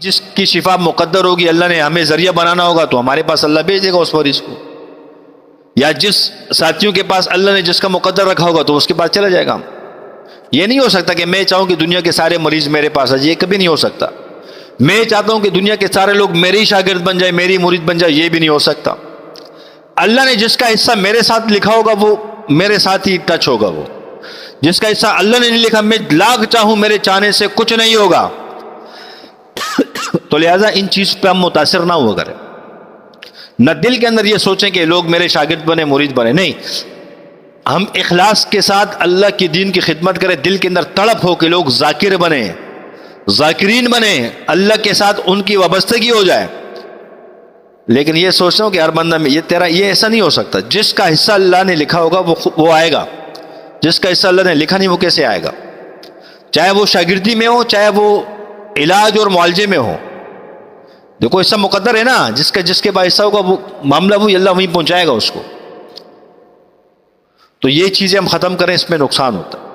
جس کی شفا مقدر ہوگی، اللہ نے ہمیں ذریعہ بنانا ہوگا تو ہمارے پاس اللہ بھیج دے گا اس مریض کو، یا جس ساتھیوں کے پاس اللہ نے جس کا مقدر رکھا ہوگا تو اس کے پاس چلا جائے گا۔ یہ نہیں ہو سکتا کہ میں چاہوں کہ دنیا کے سارے مریض میرے پاس آ جائے، یہ کبھی نہیں ہو سکتا۔ میں چاہتا ہوں کہ دنیا کے سارے لوگ میرے ہی شاگرد بن جائے، میری مرید بن جائے، یہ بھی نہیں ہو سکتا۔ اللہ نے جس کا حصہ میرے ساتھ لکھا ہوگا وہ میرے ساتھ ہی ٹچ ہوگا، وہ جس کا حصہ اللہ نے نہیں لکھا، میں لاکھ چاہوں میرے چاہنے سے کچھ نہیں ہوگا۔ تو لہٰذا ان چیز پہ ہم متاثر نہ ہوا کریں، نہ دل کے اندر یہ سوچیں کہ لوگ میرے شاگرد بنے، مرید بنے، نہیں، ہم اخلاص کے ساتھ اللہ کی دین کی خدمت کریں، دل کے اندر تڑپ ہو کہ لوگ ذاکر بنے، ذاکرین بنے، اللہ کے ساتھ ان کی وابستگی ہو جائے۔ لیکن یہ سوچتا ہوں کہ ہر بندہ میں یہ ایسا نہیں ہو سکتا۔ جس کا حصہ اللہ نے لکھا ہوگا وہ آئے گا، جس کا حصہ اللہ نے لکھا نہیں وہ کیسے آئے گا؟ چاہے وہ شاگردی میں ہو، چاہے وہ علاج اور معالجے میں ہو، دیکھو حصہ مقدر ہے نا، جس کے پاس حصہ ہوگا وہ معاملہ وہی، اللہ وہیں پہنچائے گا اس کو۔ تو یہ چیزیں ہم ختم کریں، اس میں نقصان ہوتا ہے۔